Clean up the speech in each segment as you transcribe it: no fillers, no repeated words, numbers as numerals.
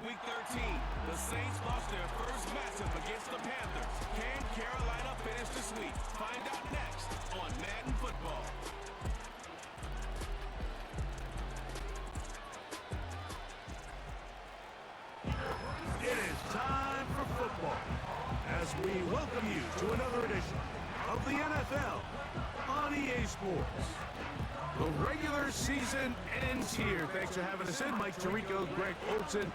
Week 13. The Saints lost their first matchup against the Panthers. Can Carolina finish the sweep? Find out next on Madden Football. It is time for football as we welcome you to another edition of the NFL on EA Sports. The regular season ends here. Thanks for having us in. Mike Tirico, Greg Olsen.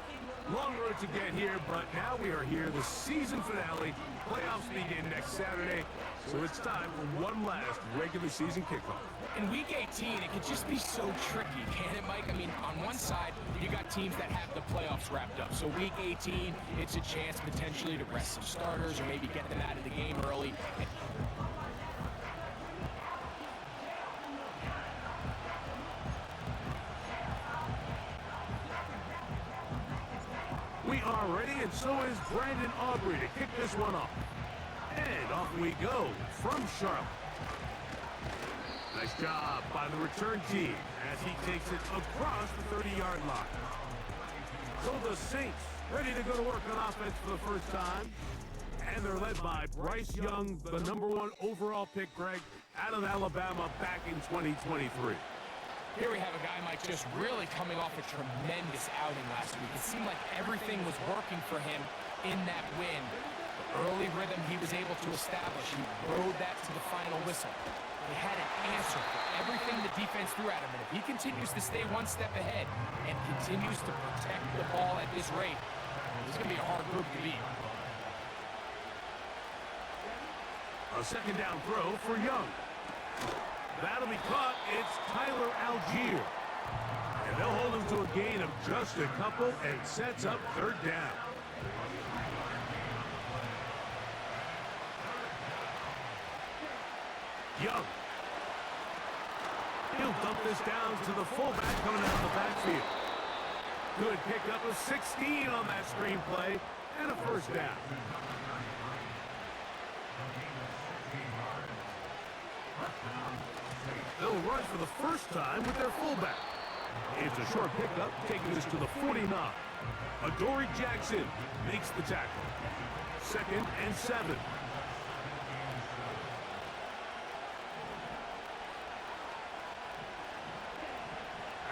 Long road to get here, but now we are here. The season finale. Playoffs begin next Saturday, so it's time for one last regular season kickoff. In Week 18, it could just be so tricky, can't it, Mike? I mean, on one side, you got teams that have the playoffs wrapped up. So Week 18, it's a chance potentially to rest some starters or maybe get them out of the game early. We are ready, and so is Brandon Aubrey to kick this one off. And off we go from Charlotte. Nice job by the return team as he takes it across the 30-yard line. So the Saints ready to go to work on offense for the first time. And they're led by Bryce Young, the #1 overall pick, Greg, out of Alabama back in 2023. Here we have a guy, Mike, just really coming off a tremendous outing last week. It seemed like everything was working for him in that win. The early rhythm he was able to establish, he rode that to the final whistle. He had an answer for everything the defense threw at him, and if he continues to stay one step ahead and continues to protect the ball at this rate, this is going to be a hard group to beat. A second down throw for Young. That'll be caught. It's Tyler Algier. And they'll hold him to a gain of just a couple and sets up third down. Young. He'll dump this down to the fullback coming out of the backfield. Good pick up of 16 on that screenplay and a first down. They'll run for the first time with their fullback. It's a short pickup, taking this to the 49. Adoree Jackson makes the tackle. 2nd and 7.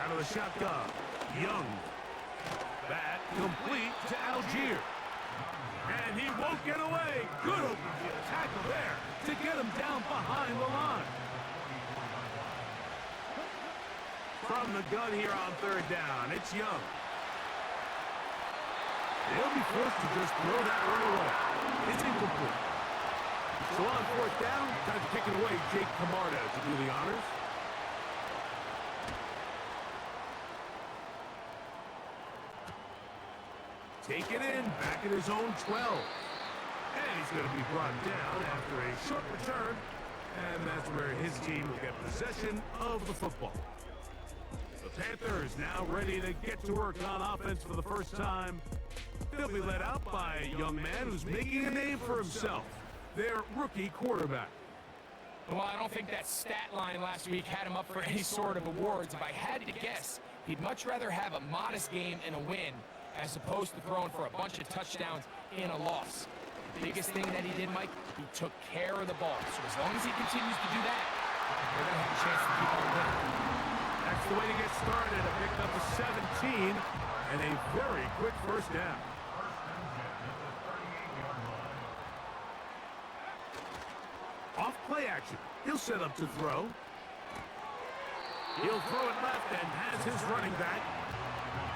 Out of the shotgun, Young. That complete to Algier. And he won't get away. Good open field tackle there to get him down behind the line. From the gun here on third down, it's Young. They'll be forced to just throw that one away. It's incomplete. So on fourth down, time to kick it away. Jake Camarda to do the honors. Take it in, back at his own 12. And he's going to be brought down after a short return. And that's where his team will get possession of the football. The Panthers now ready to get to work on offense for the first time. They'll be led out by a young man who's making a name for himself, their rookie quarterback. Well, I don't think that stat line last week had him up for any sort of awards. If I had to guess, he'd much rather have a modest game and a win as opposed to throwing for a bunch of touchdowns in a loss. The biggest thing that he did, Mike, he took care of the ball. So as long as he continues to do that, they're going to have a chance to keep on winning. That's the way to get started. A pickup of 17 and a very quick first down. Off play action. He'll set up to throw. He'll throw it left and has his running back.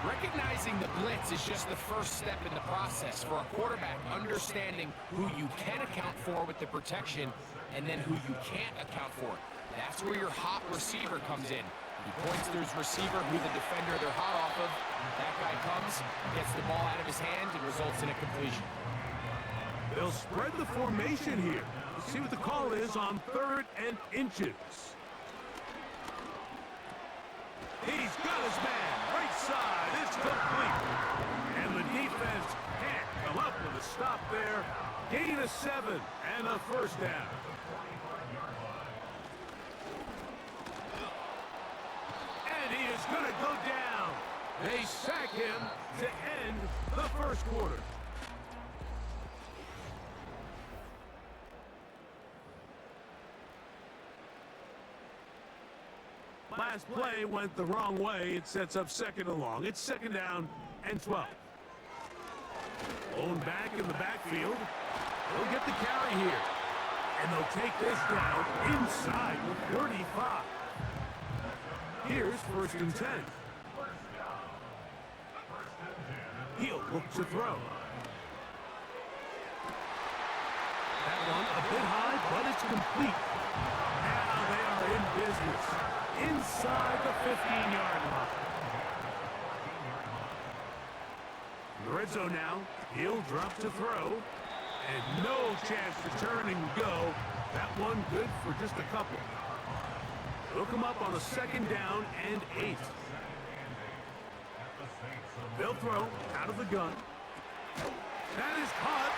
Recognizing the blitz is just the first step in the process for a quarterback, understanding who you can account for with the protection and then who you can't account for. That's where your hot receiver comes in. He points to his receiver, who the defender they're hot off of. That guy comes, gets the ball out of his hand, and results in a completion. They'll spread the formation here. See what the call is on 3rd and inches. He's got his man. Right side. It's complete. And the defense can't come up with a stop there. Gain of 7 and a first down. And he is going to go down. They sack him to end the first quarter. Last play went the wrong way. It sets up second and long. It's second down and 12. Blown back in the backfield. They'll get the carry here. And they'll take this down inside the 35. Here's first and 10. He'll look to throw. That one a bit high, but it's complete. Now they are in business. Inside the 15-yard line. The red zone now. He'll drop to throw. And no chance to turn and go. That one good for just a couple. They'll come up on a second down and 8. They'll throw out of the gun. That is caught.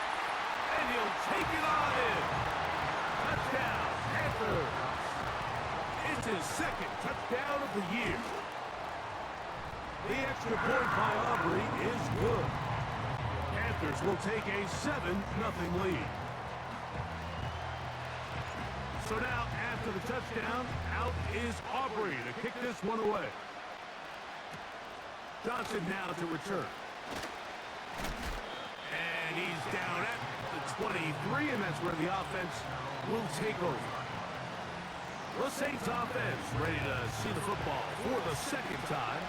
And he'll take it on in. Touchdown, Panthers. It's his second touchdown of the year. The extra point by Aubrey is good. Panthers will take a 7-0 lead. So now, after the touchdown, out is Aubrey to kick this one away. Johnson now to return. And he's down at the 23, and that's where the offense will take over. The Saints offense ready to see the football for the second time.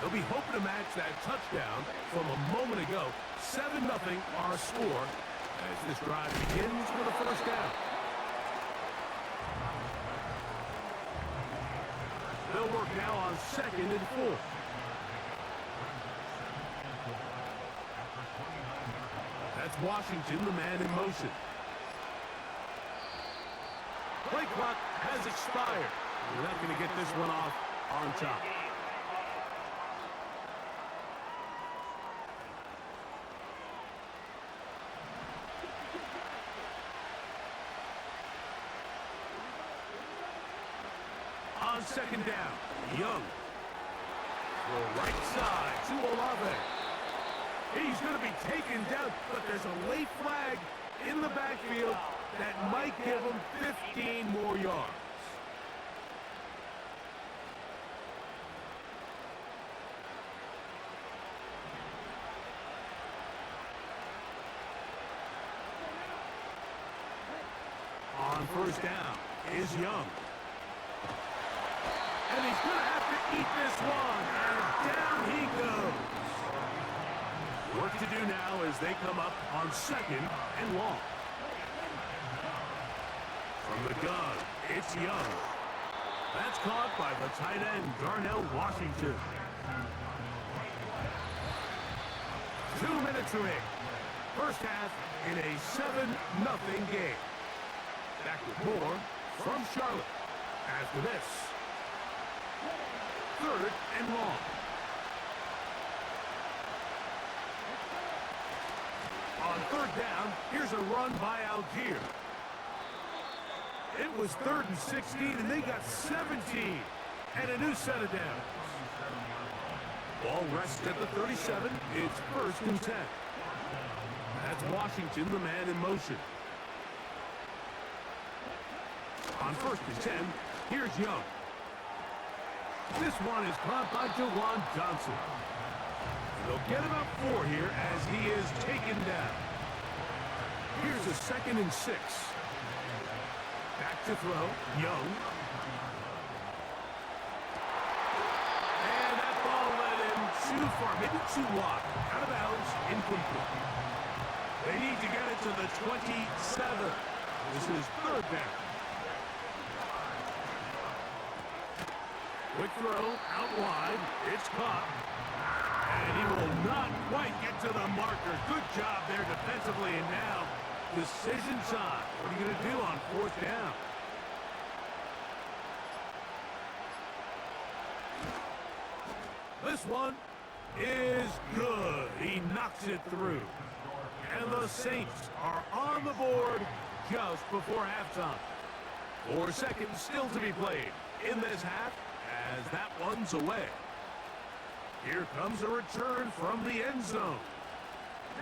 They'll be hoping to match that touchdown from a moment ago. 7-0 our score as this drive begins with a first down. They'll work now on second and 4. That's Washington, the man in motion. Play clock has expired. We're not going to get this one off on top. On second down, Young. The right side to Olave. He's going to be taken down, but there's a late flag in the backfield that might give him 15 more yards. On first down is Young. And he's going to have to eat this one. And down he goes. Work to do now as they come up on second and long. From the gun, it's Young. That's caught by the tight end, Darnell Washington. 2 minutes remaining. First half in a 7-0 game. Back with more from Charlotte. After this, third and long. On third down, here's a run by Algier. It was 3rd and 16, and they got 17. And a new set of downs. Ball rests at the 37. It's 1st and 10. That's Washington, the man in motion. On 1st and 10, here's Young. This one is caught by Jawan Johnson. They'll get about 4 here as he is taken down. Here's a 2nd and 6. Back to throw, Young. And that ball led him too far, maybe too wide. Out of bounds, incomplete. They need to get it to the 27. This is 3rd down. Quick throw, out wide, it's caught. And he will not quite get to the marker. Good job there defensively, and now decision time. What are you going to do on 4th down? This one is good. He knocks it through. And the Saints are on the board just before halftime. 4 seconds still to be played in this half as that one's away. Here comes a return from the end zone.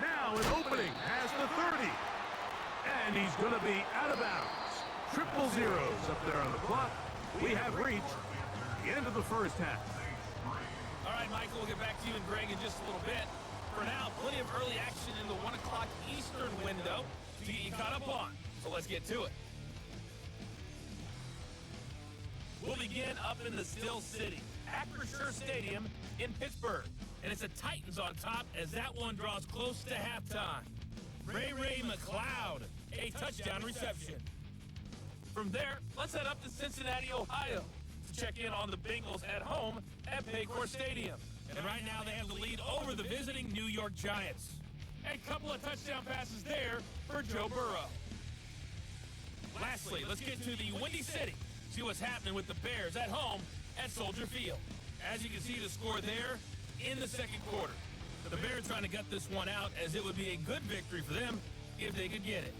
Now an opening has the 30. And he's going to be out of bounds. Triple zeros up there on the clock. We have reached the end of the first half. All right, Michael, we'll get back to you and Greg in just a little bit. For now, plenty of early action in the 1 o'clock Eastern window to get you caught up on. So let's get to it. We'll begin up in the Still City, Acrisure Stadium in Pittsburgh. And it's the Titans on top as that one draws close to halftime. Ray McLeod, a touchdown reception. From there, let's head up to Cincinnati, Ohio to check in on the Bengals at home at Paycor Stadium. And right now they have the lead over the visiting New York Giants. A couple of touchdown passes there for Joe Burrow. Lastly, let's get to the Windy City. See what's happening with the Bears at home at Soldier Field. As you can see, the score there in the second quarter. The Bears trying to gut this one out as it would be a good victory for them if they could get it.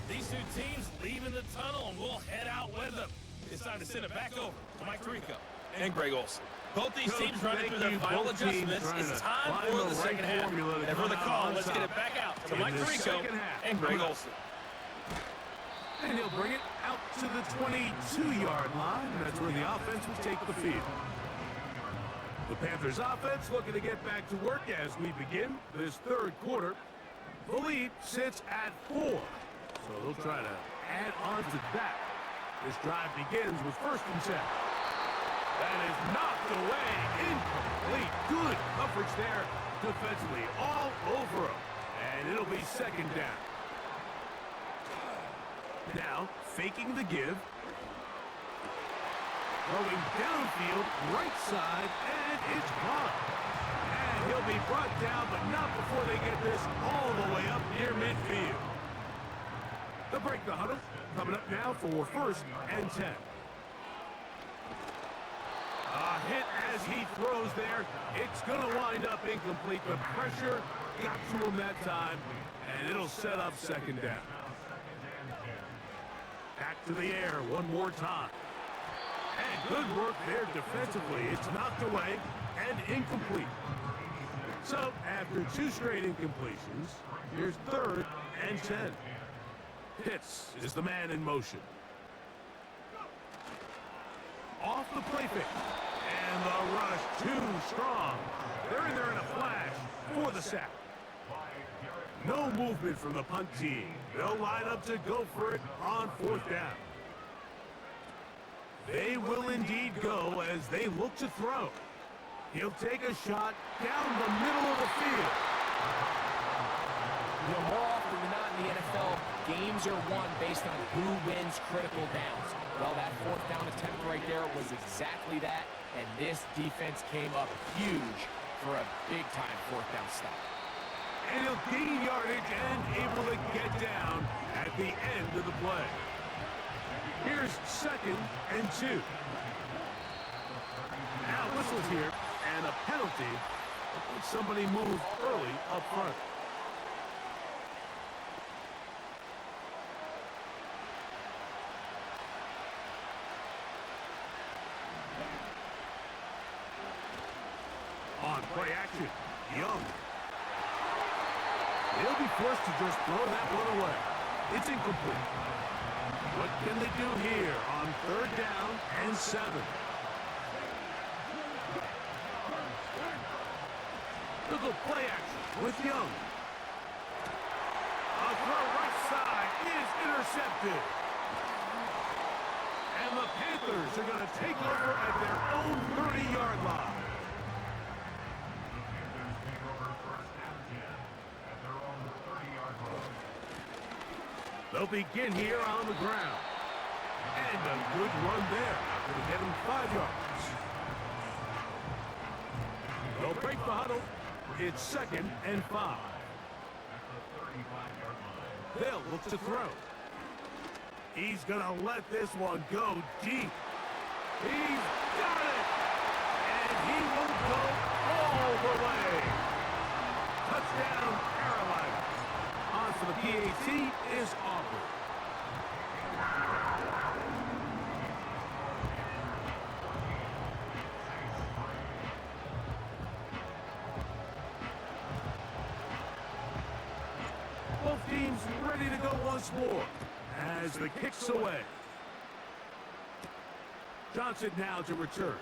These two teams leaving the tunnel, and we'll head out with them. It's time to send it back over to Mike Tirico and Greg Olson. Both these teams running through their final adjustments. It's time for the second half. And for the call, let's get it back out to Mike Tirico and Greg Olson. And he'll bring it out to the 22-yard line. That's where the offense will take the field. The Panthers offense looking to get back to work as we begin this third quarter. The lead sits at 4. So they'll try to add on to that. This drive begins with 1st and 10. That is knocked away. Incomplete. Good coverage there defensively. All over him. And it'll be 2nd down. Now, faking the give. Going downfield, right side, and it's gone. And he'll be brought down, but not before they get this all the way up near midfield. They'll break the huddle. Coming up now for 1st and 10. A hit as he throws there. It's going to wind up incomplete, but pressure got to him that time, and it'll set up 2nd down. Back to the air one more time. And good work there defensively. It's knocked away and incomplete. So after 2 straight incompletions, here's 3rd and 10. Pitts is the man in motion. Off the play fake. And the rush too strong. They're in there in a flash for the sack. No movement from the punt team. They'll line up to go for it on 4th down. They will indeed go as they look to throw. He'll take a shot down the middle of the field. You know, more often than not in the NFL, games are won based on who wins critical downs. Well, that 4th down attempt right there was exactly that, and this defense came up huge for a big-time 4th down stop. And he'll gain yardage and able to get down at the end of the play. Here's 2nd and 2. Now whistles here, and a penalty when somebody moved early up front. On play action, Young. They'll be forced to just throw that one away. It's incomplete. What can they do here on 3rd down and 7? They'll go play action with Young. A throw right side is intercepted. And the Panthers are going to take over at their own 30-yard line. They'll begin here on the ground. And a good run there. Going to get him 5 yards. They'll break the huddle. It's 2nd and 5. They'll look to throw. He's going to let this one go deep. He's got it. And he will go all the way ready to go once more as the kick's away. Johnson now to return.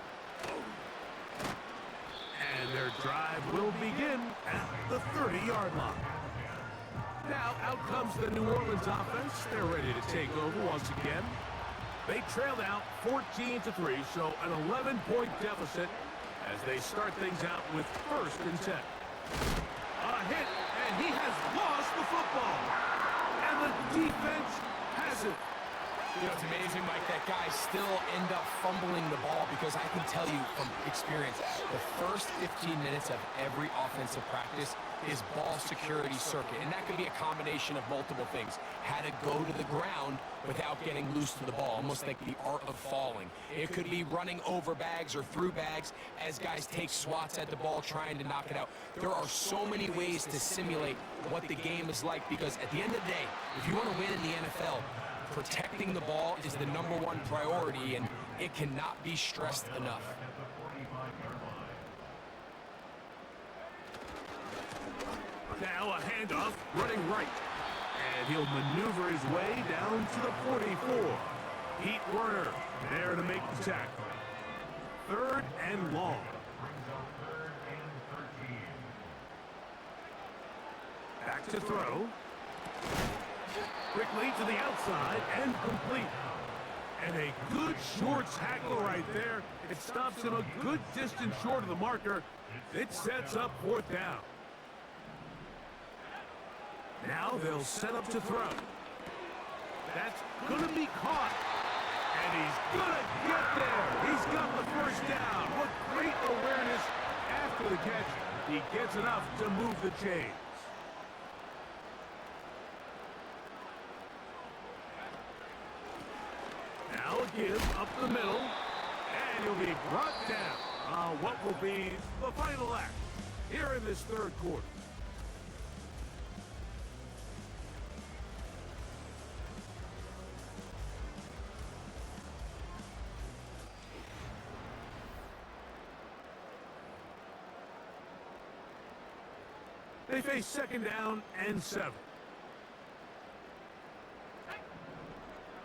And their drive will begin at the 30-yard line. Now out comes the New Orleans offense. They're ready to take over once again. They trailed out 14-3, so an 11-point deficit as they start things out with 1st and 10. A hit, and he has lost the football. And the defense has it. You know, it's amazing, Mike, that guys still end up fumbling the ball because I can tell you from experience, the first 15 minutes of every offensive practice is ball security circuit. And that could be a combination of multiple things. How to go to the ground without getting loose to the ball, almost like the art of falling. It could be running over bags or through bags as guys take swats at the ball trying to knock it out. There are so many ways to simulate what the game is like because at the end of the day, if you want to win in the NFL, protecting the ball is the #1 priority, and it cannot be stressed enough. Now a handoff running right. And he'll maneuver his way down to the 44. Pete Werner there to make the tackle. 3rd and long. Back to throw. Quickly to the outside and complete. And a good short tackle right there. It stops him a good distance short of the marker. It sets up 4th down. Now they'll set up to throw. That's going to be caught. And he's going to get there. He's got the 1st down. What great awareness after the catch. He gets enough to move the chains. Now a give up the middle. And he'll be brought down on what will be the final act here in this 3rd quarter. They face 2nd down and 7.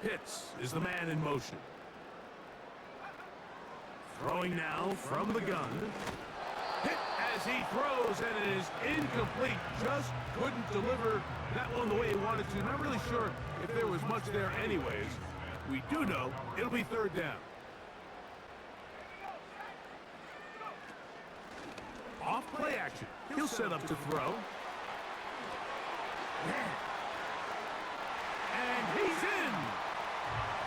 Pitts is the man in motion. Throwing now from the gun. Hit as he throws, and it is incomplete. Just couldn't deliver that one the way he wanted to. Not really sure if there was much there anyways. We do know it'll be 3rd down. Off play action. He'll set up to throw. And he's in.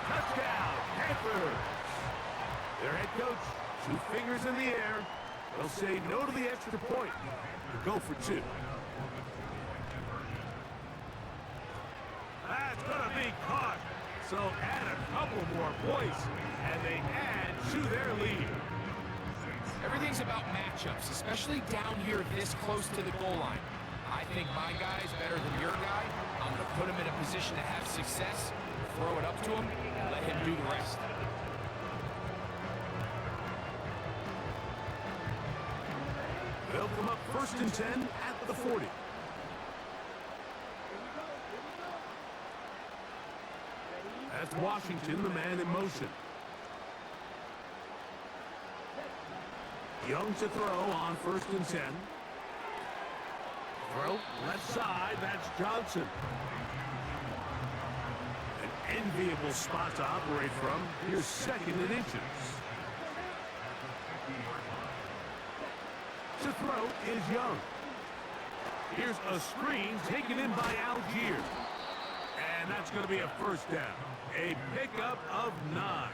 Touchdown, Panthers. Their head coach, 2 fingers in the air. They'll say no to the extra point. They'll go for 2. That's going to be caught. So add a couple more points, and they add to their lead. Everything's about matchups, especially down here this close to the goal line. I think my guy's better than your guy. I'm going to put him in a position to have success, throw it up to him, and let him do the rest. They'll come up 1st and 10 at the 40. That's Washington, the man in motion. Young to throw on 1st and 10. Throw left side, that's Johnson. An enviable spot to operate from. Here's 2nd and inches. To throw is Young. Here's a screen taken in by Algier. And that's going to be a 1st down. A pickup of 9.